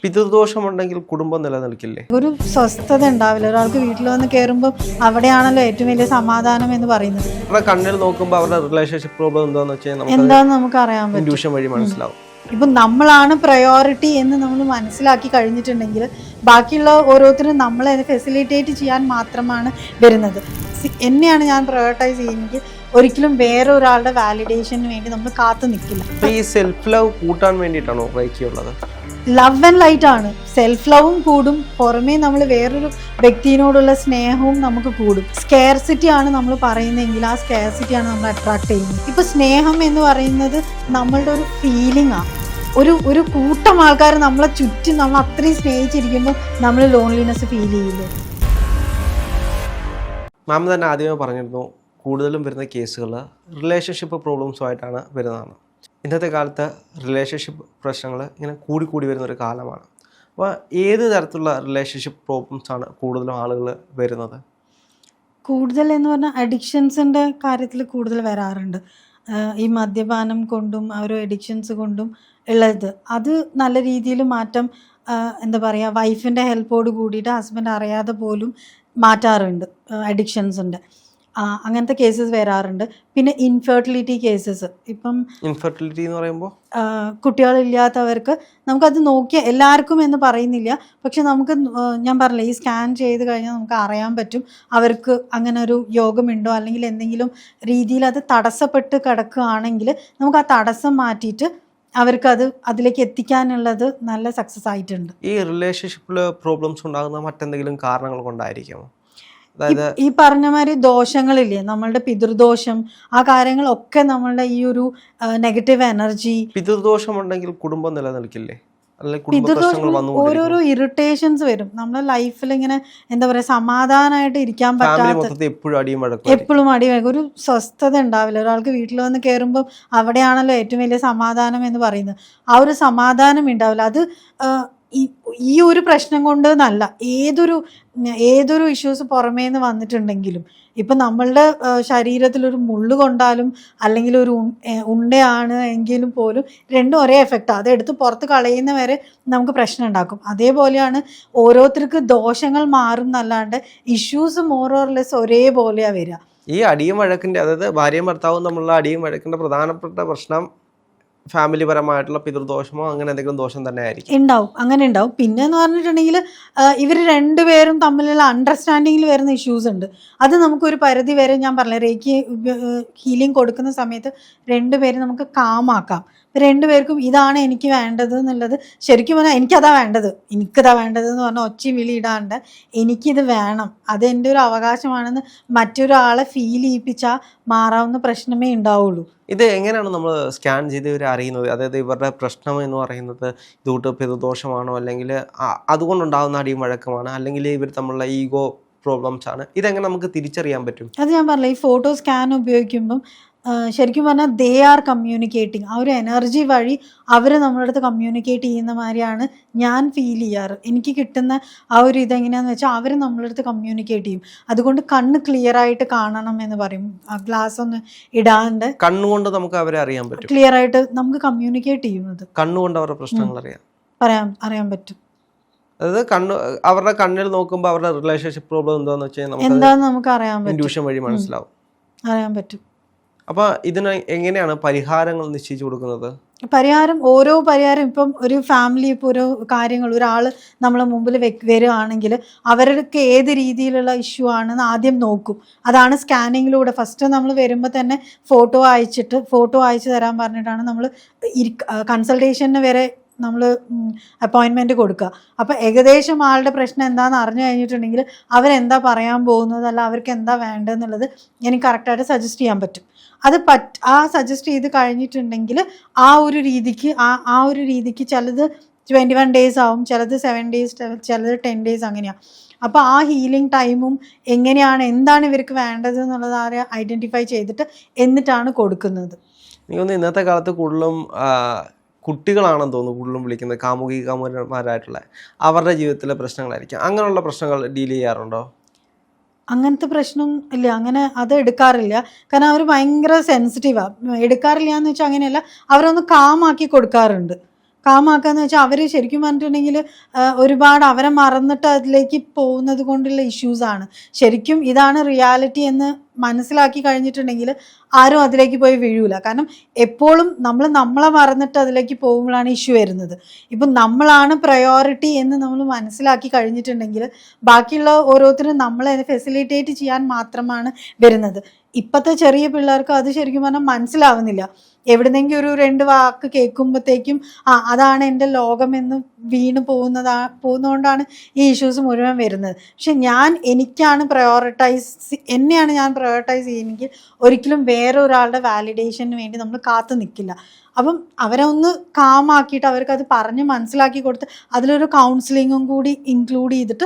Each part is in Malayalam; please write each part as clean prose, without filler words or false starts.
പിതൃദോഷമുണ്ടെങ്കിൽ കുടുംബം നിലനിൽക്കില്ലേ? ഒരു സ്വസ്ഥത ഉണ്ടാവില്ല. ഒരാൾക്ക് വീട്ടിൽ വന്ന് കയറുമ്പോൾ അവിടെയാണല്ലോ ഏറ്റവും വലിയ സമാധാനം എന്ന് പറയുന്നത്. അവരുടെ കണ്ണിൽ നോക്കുമ്പോൾ അവരുടെ റിലേഷൻഷിപ്പ് പ്രോബ്ലം എന്താന്ന് നമുക്ക് അറിയാൻ പറ്റും. ഇൻട്യൂഷൻ വഴി മനസ്സിലാവും. ഇപ്പം നമ്മളാണ് പ്രയോറിറ്റി എന്ന് നമ്മൾ മനസ്സിലാക്കി കഴിഞ്ഞിട്ടുണ്ടെങ്കിൽ ബാക്കിയുള്ള ഓരോരുത്തരും നമ്മളെ ഫെസിലിറ്റേറ്റ് ചെയ്യാൻ മാത്രമാണ് വരുന്നത്. എന്നെയാണ് ഞാൻ പ്രയോറിറ്റൈസ് ചെയ്യുന്നത്. ഒരിക്കലും വേറെ ഒരാളുടെ വാലിഡേഷന് വേണ്ടി നമ്മൾ കാത്തു നിൽക്കില്ല. ഈ സെൽഫ് ലവ് കൂട്ടാൻ വേണ്ടിയിട്ടാണോ റേക്കി ഉള്ളത്? ലവ് ആൻഡ് ലൈറ്റ് ആണ്. സെൽഫ് ലവും കൂടും, പുറമേ നമ്മൾ വേറൊരു വ്യക്തിയോടുള്ള സ്നേഹവും നമുക്ക് കൂടും. സ്കെയർസിറ്റി ആണ് നമ്മൾ പറയുന്നതെങ്കിൽ ആ സ്കെയർസിറ്റി ആണ് നമ്മൾ അട്രാക്ട് ചെയ്യുന്നത്. ഇപ്പൊ സ്നേഹം എന്ന് പറയുന്നത് നമ്മളുടെ ഒരു ഫീലിംഗ് ആണ്. ഒരു കൂട്ടം ആൾക്കാർ നമ്മളെ ചുറ്റും നമ്മൾ അത്രയും സ്നേഹിച്ചിരിക്കുമ്പോൾ നമ്മൾ ലോൺലിനെസ് ഫീൽ ചെയ്യില്ലേ? മാം തന്നെ ആദ്യമേ പറഞ്ഞിരുന്നു, കൂടുതലും വരുന്ന കേസുകൾ റിലേഷൻഷിപ്പ് പ്രോബ്ലംസുമായിട്ടാണ് വരുന്നതാണ്. ഇന്നത്തെ കാലത്ത് റിലേഷൻഷിപ്പ് പ്രശ്നങ്ങൾ ഇങ്ങനെ കൂടി വരുന്നൊരു കാലമാണ്. അപ്പോൾ ഏത് തരത്തിലുള്ള റിലേഷൻഷിപ്പ് പ്രോബ്ലംസാണ് കൂടുതലും ആളുകൾ വരുന്നത്? കൂടുതൽ എന്ന് പറഞ്ഞാൽ അഡിക്ഷൻസിൻ്റെ കാര്യത്തിൽ കൂടുതൽ വരാറുണ്ട്. ഈ മദ്യപാനം കൊണ്ടും ഓരോ അഡിക്ഷൻസ് കൊണ്ടും ഉള്ളത് അത് നല്ല രീതിയിൽ മാറ്റം എന്താ പറയുക, വൈഫിൻ്റെ ഹെൽപ്പോട് കൂടിയിട്ട് ഹസ്ബൻഡ് അറിയാതെ പോലും മാറ്റാറുണ്ട് അഡിക്ഷൻസിൻ്റെ. അങ്ങനത്തെ കേസസ് വരാറുണ്ട്. പിന്നെ ഇൻഫെർട്ടിലിറ്റി കേസസ്. ഇപ്പം ഇൻഫെർട്ടിലിറ്റി എന്ന് പറയുമ്പോൾ കുട്ടികളില്ലാത്തവർക്ക് നമുക്കത് നോക്കിയാൽ എല്ലാവർക്കും എന്ന് പറയുന്നില്ല, പക്ഷെ നമുക്ക് ഞാൻ പറഞ്ഞില്ല, ഈ സ്കാൻ ചെയ്ത് കഴിഞ്ഞാൽ നമുക്ക് അറിയാൻ പറ്റും അവർക്ക് അങ്ങനെ ഒരു യോഗമുണ്ടോ, അല്ലെങ്കിൽ എന്തെങ്കിലും രീതിയിൽ അത് തടസ്സപ്പെട്ട് കിടക്കുകയാണെങ്കിൽ നമുക്ക് ആ തടസ്സം മാറ്റിയിട്ട് അവർക്ക് അതിലേക്ക് എത്തിക്കാനുള്ളത് നല്ല സക്സസ് ആയിട്ടുണ്ട്. ഈ റിലേഷൻഷിപ്പിൽ പ്രോബ്ലംസ് ഉണ്ടാകുന്ന മറ്റെന്തെങ്കിലും കാരണങ്ങൾ കൊണ്ടായിരിക്കുമോ? ഈ പറഞ്ഞ മാതിരി ദോഷങ്ങളില്ലേ, നമ്മളുടെ പിതൃദോഷം, ആ കാര്യങ്ങളൊക്കെ നമ്മളുടെ ഈ ഒരു നെഗറ്റീവ് എനർജി. പിതൃദോഷം ഉണ്ടെങ്കിൽ കുടുംബം നിലനിൽക്കില്ലേ? പിതൃദോഷം ഓരോരോ ഇറിറ്റേഷൻസ് വരും നമ്മുടെ ലൈഫിൽ. ഇങ്ങനെ എന്താ പറയാ, സമാധാനമായിട്ട് ഇരിക്കാൻ പറ്റാത്ത, എപ്പോഴും അടി വഴക്കും, ഒരു സ്വസ്ഥത ഉണ്ടാവില്ല. ഒരാൾക്ക് വീട്ടിൽ വന്ന് കയറുമ്പോൾ അവിടെയാണല്ലോ ഏറ്റവും വലിയ സമാധാനം എന്ന് പറയുന്നത്. ആ ഒരു സമാധാനം ഉണ്ടാവില്ല. അത് ഈ ഒരു പ്രശ്നം കൊണ്ട് എന്നല്ല, ഏതൊരു ഇഷ്യൂസ് പുറമേ നിന്ന് വന്നിട്ടുണ്ടെങ്കിലും, ഇപ്പം നമ്മളുടെ ശരീരത്തിലൊരു മുള്ളു കൊണ്ടാലും അല്ലെങ്കിൽ ഒരു ഉണ്ടയാണ് എങ്കിലും പോലും രണ്ടും ഒരേ എഫക്റ്റാണ്. അതെടുത്ത് പുറത്ത് കളയുന്നവരെ നമുക്ക് പ്രശ്നം ഉണ്ടാക്കും. അതേപോലെയാണ് ഓരോരുത്തർക്ക് ദോഷങ്ങൾ മാറും എന്നല്ലാണ്ട് ഇഷ്യൂസ് മോർ ഓർ ലെസ് ഒരേപോലെയാണ് വരിക. ഈ അടിയും വഴക്കിൻ്റെ, അതായത് ഭാര്യയും ഭർത്താവും തമ്മിലുള്ള അടിയും വഴക്കിൻ്റെ പ്രധാനപ്പെട്ട പ്രശ്നം ഫാമിലി പരമായിട്ടുള്ള പിതൃദോഷമോ അങ്ങനെ എന്തെങ്കിലും ദോഷം തന്നെ ആയിരിക്കും ഉണ്ടാവും. അങ്ങനെ ഉണ്ടാവും. പിന്നെ എന്ന് പറഞ്ഞിട്ടുണ്ടെങ്കിൽ ഇവർ രണ്ടുപേരും തമ്മിലുള്ള അണ്ടർസ്റ്റാൻഡിങ്ങിൽ വരുന്ന ഇഷ്യൂസ് ഉണ്ട്. അത് നമുക്കൊരു പരിധി വരെ, ഞാൻ പറഞ്ഞില്ല, റേക്കി ഹീലിംഗ് കൊടുക്കുന്ന സമയത്ത് രണ്ടുപേരും നമുക്ക് കാമാക്കാം. രണ്ടുപേർക്കും ഇതാണ് എനിക്ക് വേണ്ടത് എന്നുള്ളത് ശരിക്കും പറഞ്ഞാൽ എനിക്കതാ വേണ്ടത് എന്ന് പറഞ്ഞാൽ ഒച്ചയും വിളി ഇടാണ്ട് എനിക്കിത് വേണം, അത് എൻ്റെ ഒരു അവകാശമാണെന്ന് മറ്റൊരാളെ ഫീൽ ചെയ്യിപ്പിച്ചാൽ മാറാവുന്ന പ്രശ്നമേ ഉണ്ടാവുള്ളൂ. ഇത് എങ്ങനെയാണ് നമ്മൾ സ്കാൻ ചെയ്ത് ഇവർ അറിയുന്നത്? അതായത് ഇവരുടെ പ്രശ്നം എന്ന് പറയുന്നത് ഇതുകൂട്ട് പിതൃദോഷമാണോ, അല്ലെങ്കിൽ അതുകൊണ്ടുണ്ടാകുന്ന അടിയും വഴക്കമാണ്, അല്ലെങ്കിൽ ഇവർ തമ്മിലുള്ള ഈഗോ പ്രോബ്ലംസ് ആണ്? ഇതെങ്ങനെ നമുക്ക് തിരിച്ചറിയാൻ പറ്റും? അത് ഞാൻ പറഞ്ഞില്ല, ഈ ഫോട്ടോ സ്കാൻ ഉപയോഗിക്കുമ്പം ശരിക്കും പറഞ്ഞാൽ ദേ ആർ കമ്മ്യൂണിക്കേറ്റിംഗ്. ആ ഒരു എനർജി വഴി അവർ നമ്മുടെ അടുത്ത് കമ്മ്യൂണിക്കേറ്റ് ചെയ്യുന്ന മാതിരിയാണ് ഞാൻ ഫീൽ ചെയ്യാറ്. എനിക്ക് കിട്ടുന്ന ആ ഒരു ഇതെങ്ങനെയാണെന്ന് വെച്ചാൽ അവർ നമ്മുടെ അടുത്ത് കമ്മ്യൂണിക്കേറ്റ് ചെയ്യും. അതുകൊണ്ട് കണ്ണ് ക്ലിയർ ആയിട്ട് കാണണം എന്ന് പറയും. ഗ്ലാസ് ഒന്നും ഇടാണ്ട് കണ്ണുകൊണ്ട് നമുക്ക് അവരെ അറിയാൻ പറ്റും. ക്ലിയർ ആയിട്ട് നമുക്ക് കമ്മ്യൂണിക്കേറ്റ് ചെയ്യുന്നത് കണ്ണുകൊണ്ട് അവരുടെ പ്രശ്നങ്ങൾ അറിയാൻ പറ്റും. അതായത് അവരുടെ കണ്ണിൽ നോക്കുമ്പോൾ അവരുടെ റിലേഷൻഷിപ്പ് പ്രോബ്ലം എന്താന്ന് നമുക്ക് അറിയാൻ പറ്റും. ഇൻട്യൂഷൻ വഴി മനസ്സിലാവും, അറിയാൻ പറ്റും. അപ്പോൾ ഇതിന് എങ്ങനെയാണ് പരിഹാരങ്ങൾ നിശ്ചയിച്ചു കൊടുക്കുന്നത്? ഓരോ പരിഹാരം ഇപ്പം ഒരു ഫാമിലി, ഇപ്പോൾ ഓരോ കാര്യങ്ങൾ ഒരാൾ നമ്മളെ മുമ്പിൽ വരികയാണെങ്കിൽ അവർക്ക് ഏത് രീതിയിലുള്ള ഇഷ്യൂ ആണെന്ന് ആദ്യം നോക്കും. അതാണ് സ്കാനിങ്ങിലൂടെ. ഫസ്റ്റ് നമ്മൾ വരുമ്പോൾ തന്നെ ഫോട്ടോ അയച്ചു തരാൻ പറഞ്ഞിട്ടാണ് നമ്മൾ കൺസൾട്ടേഷന് വരെ നമ്മൾ അപ്പോയിൻമെൻറ്റ് കൊടുക്കുക. അപ്പോൾ ഏകദേശം ആളുടെ പ്രശ്നം എന്താണെന്ന് അറിഞ്ഞു കഴിഞ്ഞിട്ടുണ്ടെങ്കിൽ അവരെന്താ പറയാൻ പോകുന്നത്, അല്ല അവർക്ക് എന്താ വേണ്ടതെന്നുള്ളത് എനിക്ക് കറക്റ്റായിട്ട് സജസ്റ്റ് ചെയ്യാൻ പറ്റും. ആ സജസ്റ്റ് ചെയ്ത് കഴിഞ്ഞിട്ടുണ്ടെങ്കിൽ ആ ഒരു രീതിക്ക് ചിലത് 21 days ആവും, ചിലത് 7 days, ചിലത് 10 days അങ്ങനെയാണ്. അപ്പോൾ ആ ഹീലിംഗ് ടൈമും എന്താണ് ഇവർക്ക് വേണ്ടത് എന്നുള്ളത് ഐഡൻറ്റിഫൈ ചെയ്തിട്ട് എന്നിട്ടാണ് കൊടുക്കുന്നത്. എനിക്കൊന്ന് ഇന്നത്തെ കാലത്ത് കൂടുതലും കുട്ടികളാണെന്ന് തോന്നുന്നു കൂടുതലും വിളിക്കുന്നത് കാമുകന്മാരായിട്ടുള്ള അവരുടെ ജീവിതത്തിലെ പ്രശ്നങ്ങളായിരിക്കും. അങ്ങനെയുള്ള പ്രശ്നങ്ങൾ ഡീൽ ചെയ്യാറുണ്ടോ? അങ്ങനത്തെ പ്രശ്നം ഇല്ല, അങ്ങനെ അത് എടുക്കാറില്ല. കാരണം അവർ ഭയങ്കര സെൻസിറ്റീവാണ്. എടുക്കാറില്ല എന്ന് വെച്ചാൽ അങ്ങനെയല്ല, അവരൊന്ന് കാമാക്കി കൊടുക്കാറുണ്ട്. കാമാക്കാന്ന് വെച്ചാൽ അവർ ശരിക്കും പറഞ്ഞിട്ടുണ്ടെങ്കിൽ ഒരുപാട് അവരെ മറന്നിട്ട് അതിലേക്ക് പോകുന്നത് കൊണ്ടുള്ള ഇഷ്യൂസാണ്. ശരിക്കും ഇതാണ് റിയാലിറ്റി എന്ന് മനസ്സിലാക്കി കഴിഞ്ഞിട്ടുണ്ടെങ്കിൽ ആരും അതിലേക്ക് പോയി വീഴൂല. കാരണം എപ്പോഴും നമ്മളെ മറന്നിട്ട് അതിലേക്ക് പോകുമ്പോഴാണ് ഇഷ്യൂ വരുന്നത്. ഇപ്പം നമ്മളാണ് പ്രയോറിറ്റി എന്ന് നമ്മൾ മനസ്സിലാക്കി കഴിഞ്ഞിട്ടുണ്ടെങ്കിൽ ബാക്കിയുള്ള ഓരോരുത്തരും നമ്മളെ ഫെസിലിറ്റേറ്റ് ചെയ്യാൻ മാത്രമാണ് വരുന്നത്. ഇപ്പോഴത്തെ ചെറിയ പിള്ളേർക്ക് അത് ശരിക്കും പറഞ്ഞാൽ മനസ്സിലാവുന്നില്ല. എവിടുന്നെങ്കിലും ഒരു 2 വാക്ക് കേൾക്കുമ്പോഴത്തേക്കും അതാണ് എൻ്റെ ലോകമെന്ന് വീണ് പോകുന്നതുകൊണ്ടാണ് ഈ ഇഷ്യൂസ് മുഴുവൻ വരുന്നത്. പക്ഷെ എനിക്കാണ് എന്നെയാണ് ഞാൻ പ്രയോറിറ്റൈസ് ചെയ്യുന്നെങ്കിൽ ഒരിക്കലും വേറെ ഒരാളുടെ വാലിഡേഷന് വേണ്ടി നമ്മൾ കാത്തു നിൽക്കില്ല. അപ്പം അവരെ ഒന്ന് കാമാക്കിയിട്ട് അവർക്കത് പറഞ്ഞ് മനസ്സിലാക്കി കൊടുത്ത് അതിലൊരു കൗൺസിലിങ്ങും കൂടി ഇൻക്ലൂഡ് ചെയ്തിട്ട്,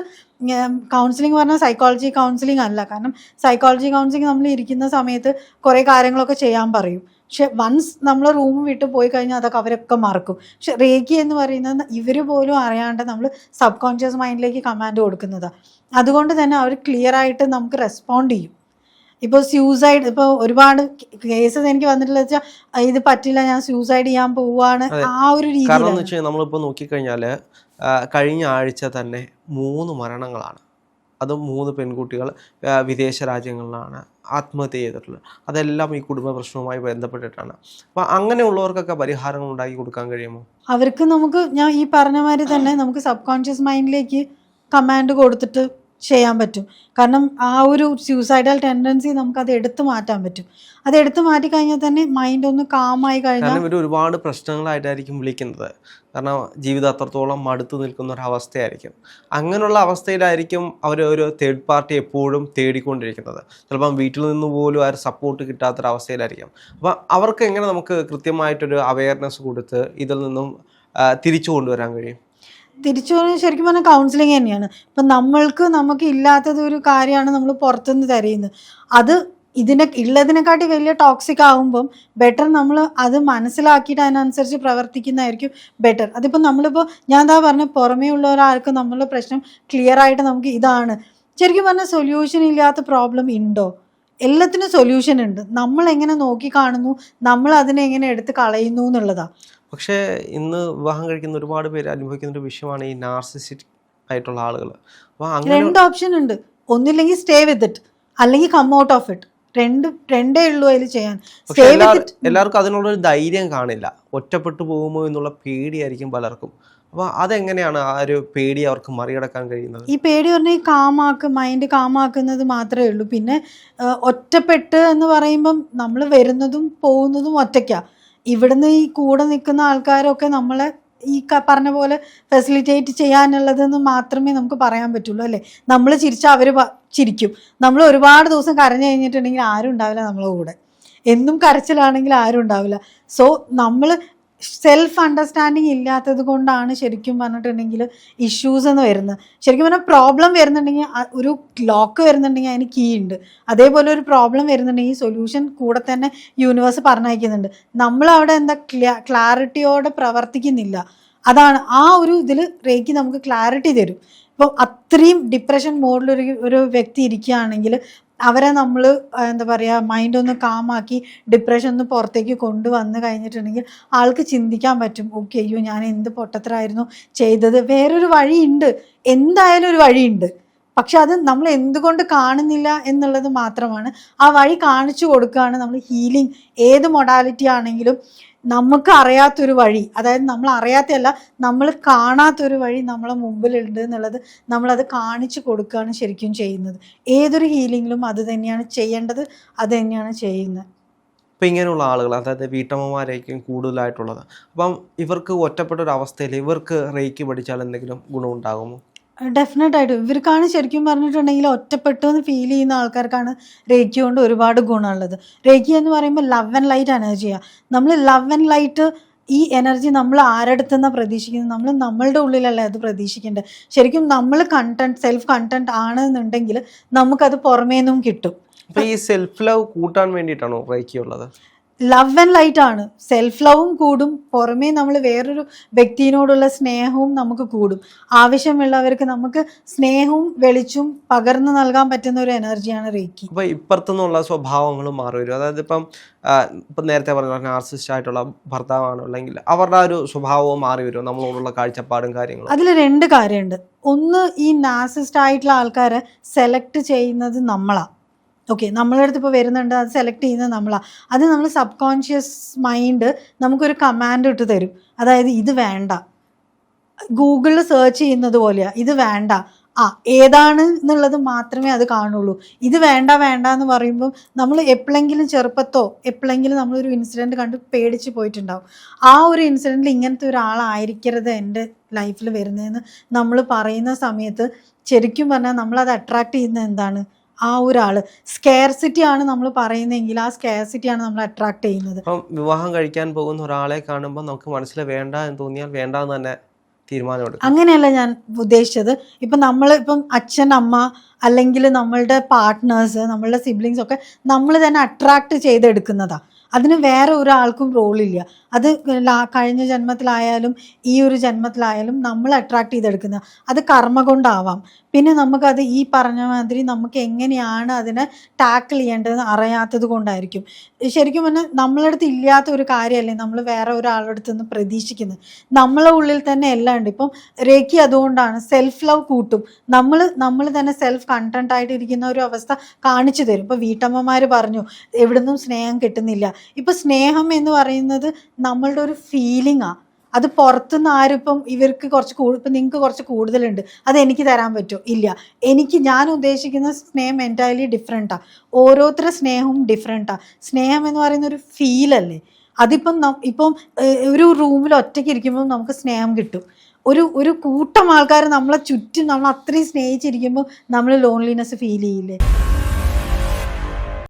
കൗൺസിലിംഗ് പറഞ്ഞാൽ സൈക്കോളജി കൗൺസിലിംഗ് അല്ല. കാരണം സൈക്കോളജി കൗൺസിലിംഗ് നമ്മൾ ഇരിക്കുന്ന സമയത്ത് കുറേ കാര്യങ്ങളൊക്കെ ചെയ്യാൻ പറയും. പക്ഷെ വൺസ് നമ്മൾ റൂം വിട്ട് പോയി കഴിഞ്ഞാൽ അതൊക്കെ അവരൊക്കെ മറക്കും. പക്ഷെ റേക്കി എന്ന് പറയുന്നത് ഇവർ പോലും അറിയാണ്ട് നമ്മൾ സബ് കോൺഷ്യസ് മൈൻഡിലേക്ക് കമാൻഡ് കൊടുക്കുന്നതാണ്. അതുകൊണ്ട് തന്നെ അവർ ക്ലിയർ ആയിട്ട് നമുക്ക് റെസ്പോണ്ട് ചെയ്യും. ഇപ്പോൾ സൂസൈഡ്, ഇപ്പോൾ ഒരുപാട് കേസസ് എനിക്ക് വന്നിട്ടുള്ള വെച്ചാൽ ഇത് പറ്റില്ല, ഞാൻ സൂസൈഡ് ചെയ്യാൻ പോവാണ്, ആ ഒരു രീതി. കാരണം എന്ന് വെച്ചാൽ നമ്മളിപ്പോൾ നോക്കിക്കഴിഞ്ഞാൽ കഴിഞ്ഞ ആഴ്ച തന്നെ 3 മരണങ്ങളാണ്. അതും 3 പെൺകുട്ടികൾ വിദേശ രാജ്യങ്ങളിലാണ് ആത്മഹത്യ ചെയ്തിട്ടുള്ളത്. അതെല്ലാം ഈ കുടുംബ പ്രശ്നവുമായി ബന്ധപ്പെട്ടിട്ടാണ്. അപ്പോൾ അങ്ങനെയുള്ളവർക്കൊക്കെ പരിഹാരങ്ങൾ ഉണ്ടാക്കി കൊടുക്കാൻ കഴിയുമോ? അവർക്ക് ഞാൻ ഈ പറഞ്ഞ മാതിരി തന്നെ നമുക്ക് സബ് കോൺഷ്യസ് മൈൻഡിലേക്ക് കമാൻഡ് കൊടുത്തിട്ട് ചെയ്യാൻ പറ്റും. കാരണം ആ ഒരു സൂസൈഡൽ ടെൻഡൻസി നമുക്കത് എടുത്തു മാറ്റാൻ പറ്റും. അത് എടുത്തു മാറ്റി കഴിഞ്ഞാൽ തന്നെ മൈൻഡ് ഒന്ന് കാമായി കഴിഞ്ഞാൽ. കാരണം ഇവർ ഒരുപാട് പ്രശ്നങ്ങളായിട്ടായിരിക്കും വിളിക്കുന്നത്. കാരണം ജീവിതം അത്രത്തോളം മടുത്തു നിൽക്കുന്ന ഒരു അവസ്ഥയായിരിക്കും. അങ്ങനെയുള്ള അവസ്ഥയിലായിരിക്കും അവർ ഒരു തേർഡ് പാർട്ടി എപ്പോഴും തേടിക്കൊണ്ടിരിക്കുന്നത്. ചിലപ്പം വീട്ടിൽ നിന്ന് പോലും ആ ഒരു സപ്പോർട്ട് കിട്ടാത്തൊരവസ്ഥയിലായിരിക്കും. അപ്പോൾ അവർക്ക് എങ്ങനെ നമുക്ക് കൃത്യമായിട്ടൊരു അവയർനെസ് കൊടുത്ത് ഇതിൽ നിന്നും തിരിച്ചു കൊണ്ടുവരാൻ കഴിയും? തിരിച്ചു ശരിക്കും പറഞ്ഞാൽ കൗൺസിലിംഗ് തന്നെയാണ്. ഇപ്പം നമുക്ക് ഇല്ലാത്തത് ഒരു കാര്യമാണ് നമ്മൾ പുറത്തുനിന്ന് തരുന്നത്. അത് ഉള്ളതിനെക്കാട്ടി വലിയ ടോക്സിക് ആകുമ്പം ബെറ്റർ നമ്മൾ അത് മനസ്സിലാക്കിയിട്ട് അതിനനുസരിച്ച് പ്രവർത്തിക്കുന്നതായിരിക്കും ബെറ്റർ. അതിപ്പോൾ നമ്മളിപ്പോൾ ഞാൻ എന്താ പറഞ്ഞ പുറമേ ഉള്ള ഒരാൾക്ക് നമ്മളുടെ പ്രശ്നം ക്ലിയർ ആയിട്ട് നമുക്ക് ഇതാണ് ശരിക്കും പറഞ്ഞാൽ സൊല്യൂഷൻ ഇല്ലാത്ത പ്രോബ്ലം ഉണ്ടോ? എല്ലാത്തിനും സൊല്യൂഷൻ ഉണ്ട്. നമ്മൾ എങ്ങനെ നോക്കി കാണുന്നു, നമ്മൾ അതിനെ എങ്ങനെ എടുത്ത് കളയുന്നു എന്നുള്ളതാണ്. പക്ഷേ ഇന്ന് വിവാഹം കഴിക്കുന്ന ഒരുപാട് പേര് അനുഭവിക്കുന്ന ഒരു വിഷയമാണ് ഈ നാർസിസിസ്റ്റിക് ആയിട്ടുള്ള ആളുകൾ. അപ്പോൾ അങ്ങനെ 2 ഓപ്ഷൻ ഉണ്ട്. ഒന്നില്ലെങ്കിൽ സ്റ്റേ വിത്ത് ഇറ്റ്, അല്ലെങ്കിൽ കം ഔട്ട് ഓഫ് ഇറ്റ്. രണ്ടേ ഉള്ളൂ അതിൽ ചെയ്യാൻ. എല്ലാവർക്കും അതിനുള്ളൊരു ധൈര്യം കാണില്ല. ഒറ്റപ്പെട്ടു പോകുമോ എന്നുള്ള പേടിയായിരിക്കും പലർക്കും. അപ്പോൾ അതെങ്ങനെയാണ് ആ ഒരു പേടി അവർക്ക് മറികടക്കാൻ കഴിയുന്നത്? ഈ പേടി പറഞ്ഞാൽ മൈൻഡ് കാമാക്കുന്നത് മാത്രമേ ഉള്ളൂ. പിന്നെ ഒറ്റപ്പെട്ട് എന്ന് പറയുമ്പം നമ്മൾ വരുന്നതും പോകുന്നതും ഒറ്റയ്ക്കാണ്. ഇവിടുന്ന് ഈ കൂടെ നിൽക്കുന്ന ആൾക്കാരൊക്കെ നമ്മളെ ഈ പറഞ്ഞ പോലെ ഫെസിലിറ്റേറ്റ് ചെയ്യാനുള്ളതെന്ന് മാത്രമേ നമുക്ക് പറയാൻ പറ്റുള്ളൂ, അല്ലേ? നമ്മൾ ചിരിച്ചാൽ അവർ ചിരിക്കും. നമ്മൾ ഒരുപാട് ദിവസം കരഞ്ഞു കഴിഞ്ഞിട്ടുണ്ടെങ്കിൽ ആരും ഉണ്ടാവില്ല നമ്മളെ കൂടെ. എന്നും കരച്ചിലാണെങ്കിൽ ആരും ഉണ്ടാവില്ല. സോ നമ്മൾ സെൽഫ് അണ്ടർസ്റ്റാൻഡിങ് ഇല്ലാത്തത് കൊണ്ടാണ് ശരിക്കും പറഞ്ഞിട്ടുണ്ടെങ്കിൽ ഇഷ്യൂസ് എന്ന് വരുന്നത്. ശരിക്കും പറഞ്ഞാൽ പ്രോബ്ലം വരുന്നുണ്ടെങ്കിൽ ഒരു ലോക്ക് വരുന്നുണ്ടെങ്കിൽ അതിന് കീ ഉണ്ട്. അതേപോലെ ഒരു പ്രോബ്ലം വരുന്നുണ്ടെങ്കിൽ സൊല്യൂഷൻ കൂടെ തന്നെ യൂണിവേഴ്സ് പറഞ്ഞയക്കുന്നുണ്ട്. നമ്മളവിടെ എന്താ ക്ലാരിറ്റിയോടെ പ്രവർത്തിക്കുന്നില്ല. അതാണ് ആ ഒരു ഇതിൽ റേക്കി നമുക്ക് ക്ലാരിറ്റി തരും. ഇപ്പോൾ അത്രയും ഡിപ്രഷൻ മോഡിലൊരു വ്യക്തി ഇരിക്കുകയാണെങ്കിൽ അവരെ നമ്മൾ എന്താ പറയുക മൈൻഡ് ഒന്ന് കാമാക്കി ഡിപ്രഷൻ ഒന്ന് പുറത്തേക്ക് കൊണ്ടുവന്ന് കഴിഞ്ഞിട്ടുണ്ടെങ്കിൽ ആൾക്ക് ചിന്തിക്കാൻ പറ്റും, ഓക്കെ അയ്യോ ഞാൻ എന്ത് പൊട്ടത്തരായിരുന്നു ചെയ്തത്, വേറൊരു വഴിയുണ്ട്, എന്തായാലും ഒരു വഴിയുണ്ട്. പക്ഷെ അത് നമ്മൾ എന്തുകൊണ്ട് കാണുന്നില്ല എന്നുള്ളത് മാത്രമാണ്. ആ വഴി കാണിച്ചു കൊടുക്കുകയാണ് നമ്മൾ. ഹീലിംഗ് ഏത് മൊഡാലിറ്റി ആണെങ്കിലും നമുക്ക് അറിയാത്തൊരു വഴി, അതായത് നമ്മൾ അറിയാത്തല്ല നമ്മൾ കാണാത്തൊരു വഴി നമ്മളെ മുമ്പിലുണ്ട് എന്നുള്ളത് നമ്മളത് കാണിച്ചു കൊടുക്കുകയാണ് ശരിക്കും ചെയ്യുന്നത്. ഏതൊരു ഹീലിങ്ങിലും അത് തന്നെയാണ് ചെയ്യേണ്ടത്, അത് തന്നെയാണ് ചെയ്യുന്നത്. ഇപ്പം ഇങ്ങനെയുള്ള ആളുകൾ, അതായത് വീട്ടമ്മമാരായിരിക്കും കൂടുതലായിട്ടുള്ളത്. അപ്പം ഇവർക്ക് ഒറ്റപ്പെട്ട ഒരു അവസ്ഥയിൽ ഇവർക്ക് റേക്കി പഠിച്ചാൽ എന്തെങ്കിലും ഗുണമുണ്ടാകുമോ? ഡെഫിനറ്റായിട്ടും ഇവർക്കാണ് ശരിക്കും പറഞ്ഞിട്ടുണ്ടെങ്കിൽ ഒറ്റപ്പെട്ടു എന്ന് ഫീൽ ചെയ്യുന്ന ആൾക്കാർക്കാണ് റേക്കി കൊണ്ട് ഒരുപാട് ഗുണമുള്ളത്. റേക്കി എന്ന് പറയുമ്പോൾ ലവ് ആൻഡ് ലൈറ്റ് എനർജിയാണ്. നമ്മൾ ലവ് ആൻഡ് ലൈറ്റ് ഈ എനർജി നമ്മൾ ആരെടുത്തുനിന്നാണ് പ്രതീക്ഷിക്കുന്നത്? നമ്മളുടെ ഉള്ളിലല്ലേ അത് പ്രതീക്ഷിക്കേണ്ടത്. ശരിക്കും നമ്മൾ സെൽഫ് കണ്ടന്റ് ആണെന്നുണ്ടെങ്കിൽ നമുക്കത് പുറമേ നിന്നും കിട്ടും. അപ്പോൾ ഈ സെൽഫ് ലവ് കൂട്ടാൻ വേണ്ടിയിട്ടാണോ റേക്കി ഉള്ളത്? ലവ് ആൻഡ് ലൈറ്റ് ആണ്. സെൽഫ് ലവും കൂടും, പുറമേ നമ്മൾ വേറൊരു വ്യക്തിയോടുള്ള സ്നേഹവും നമുക്ക് കൂടും. ആവശ്യമുള്ളവർക്ക് നമുക്ക് സ്നേഹവും വെളിച്ചും പകർന്നു നൽകാൻ പറ്റുന്ന ഒരു എനർജിയാണ് റേക്കി. അപ്പോൾ ഇപ്പുറത്തുനിന്നുള്ള സ്വഭാവങ്ങളും മാറി വരും. അതായത് ഇപ്പം നേരത്തെ പറഞ്ഞ നാർസിസ്റ്റ് ആയിട്ടുള്ള ഭർത്താവാണോ അല്ലെങ്കിൽ അവരുടെ ഒരു സ്വഭാവവും മാറി വരും, നമ്മളോടുള്ള കാഴ്ചപ്പാടും കാര്യങ്ങളും. അതിൽ 2 കാര്യമുണ്ട്. ഒന്ന്, ഈ നാർസിസ്റ്റ് ആയിട്ടുള്ള ആൾക്കാരെ സെലക്ട് ചെയ്യുന്നത് നമ്മളാണ്. ഓക്കെ, നമ്മളെ അടുത്ത് ഇപ്പോൾ വരുന്നുണ്ട്, അത് സെലക്ട് ചെയ്യുന്നത് നമ്മളാണ്. അത് നമ്മൾ സബ് കോൺഷ്യസ് മൈൻഡ് നമുക്കൊരു കമാൻഡ് ഇട്ട് തരും. അതായത് ഇത് വേണ്ട, ഗൂഗിളിൽ സെർച്ച് ചെയ്യുന്നത് പോലെയാണ്, ഇത് വേണ്ട, ഏതാണ് എന്നുള്ളത് മാത്രമേ അത് കാണുള്ളൂ. ഇത് വേണ്ട വേണ്ട എന്ന് പറയുമ്പോൾ നമ്മൾ എപ്പോഴെങ്കിലും ചെറുപ്പത്തോ എപ്പോഴെങ്കിലും നമ്മളൊരു ഇൻസിഡൻറ്റ് കണ്ട് പേടിച്ച് പോയിട്ടുണ്ടാവും. ആ ഒരു ഇൻസിഡൻറ്റിൽ ഇങ്ങനത്തെ ഒരാളായിരിക്കരുത് എൻ്റെ ലൈഫിൽ വരുന്നതെന്ന് നമ്മൾ പറയുന്ന സമയത്ത് ശരിക്കും പറഞ്ഞാൽ നമ്മളത് അട്രാക്ട് ചെയ്യുന്നത് എന്താണ്? ആ ഒരാള് സ്കെയർസിറ്റി ആണ് നമ്മൾ പറയുന്നതെങ്കിൽ ആ സ്കെയർസിറ്റിയാണ് നമ്മൾ അട്രാക്ട് ചെയ്യുന്നത്. അപ്പം വിവാഹം കഴിക്കാൻ പോകുന്ന ഒരാളെ കാണുമ്പോൾ നമുക്ക് മനസ്സിൽ വേണ്ട എന്ന് തോന്നിയാൽ വേണ്ട എന്ന് തന്നെ തീരുമാനമെടുക്കും. അങ്ങനെയല്ല ഞാൻ ഉദ്ദേശിച്ചത്. ഇപ്പം നമ്മൾ ഇപ്പം അച്ഛൻ, അമ്മ, അല്ലെങ്കിൽ നമ്മളുടെ പാർട്ട്നേഴ്സ്, നമ്മളുടെ സിബ്ലിങ്സ് ഒക്കെ നമ്മൾ തന്നെ അട്രാക്ട് ചെയ്തെടുക്കുന്നതാണ്. അതിന് വേറെ ഒരാൾക്കും റോളില്ല. അത് കഴിഞ്ഞ ജന്മത്തിലായാലും ഈ ഒരു ജന്മത്തിലായാലും നമ്മൾ അട്രാക്ട് ചെയ്തെടുക്കുന്ന അത് കർമ്മ കൊണ്ടാവാം. പിന്നെ നമുക്കത് ഈ പറഞ്ഞ മാതിരി നമുക്ക് എങ്ങനെയാണ് അതിനെ ടാക്കിൾ ചെയ്യേണ്ടതെന്ന് അറിയാത്തത് കൊണ്ടായിരിക്കും. ശരിക്കും പറഞ്ഞാൽ നമ്മളടുത്ത് ഇല്ലാത്ത ഒരു കാര്യമല്ലേ നമ്മൾ വേറെ ഒരാളുടെ അടുത്ത് നിന്ന് പ്രതീക്ഷിക്കുന്നത്. നമ്മളെ ഉള്ളിൽ തന്നെ എല്ലാം ഉണ്ട്. ഇപ്പം റേക്കി അതുകൊണ്ടാണ് സെൽഫ് ലവ് കൂട്ടും. നമ്മൾ തന്നെ സെൽഫ് കണ്ടന്റ് ആയിട്ട് ഇരിക്കുന്ന ഒരു അവസ്ഥ കാണിച്ചു തരും. ഇപ്പോൾ വീട്ടമ്മമാർ പറഞ്ഞു എവിടുന്നും സ്നേഹം കിട്ടുന്നില്ല. ഇപ്പം സ്നേഹം എന്ന് പറയുന്നത് നമ്മളുടെ ഒരു ഫീലിംഗാണ്. അത് പുറത്തുനിന്ന് ആരും ഇപ്പം ഇവർക്ക് കുറച്ച് ഇപ്പം നിങ്ങൾക്ക് കുറച്ച് കൂടുതലുണ്ട്, അത് എനിക്ക് തരാൻ പറ്റുമോ? ഇല്ല. ഞാൻ ഉദ്ദേശിക്കുന്ന സ്നേഹം എൻറ്റയർലി ഡിഫറെൻറ്റാണ്. ഓരോരുത്തരുടെ സ്നേഹവും ഡിഫറെൻറ്റാണ്. സ്നേഹം എന്ന് പറയുന്ന ഒരു ഫീലല്ലേ. അതിപ്പം ഇപ്പം ഒരു റൂമിൽ ഒറ്റയ്ക്ക് ഇരിക്കുമ്പോൾ നമുക്ക് സ്നേഹം കിട്ടും. ഒരു കൂട്ടം ആൾക്കാർ നമ്മളെ ചുറ്റും നമ്മൾ അത്രയും സ്നേഹിച്ചിരിക്കുമ്പോൾ നമ്മൾ ലോൺലിനെസ് ഫീൽ ചെയ്യില്ലേ?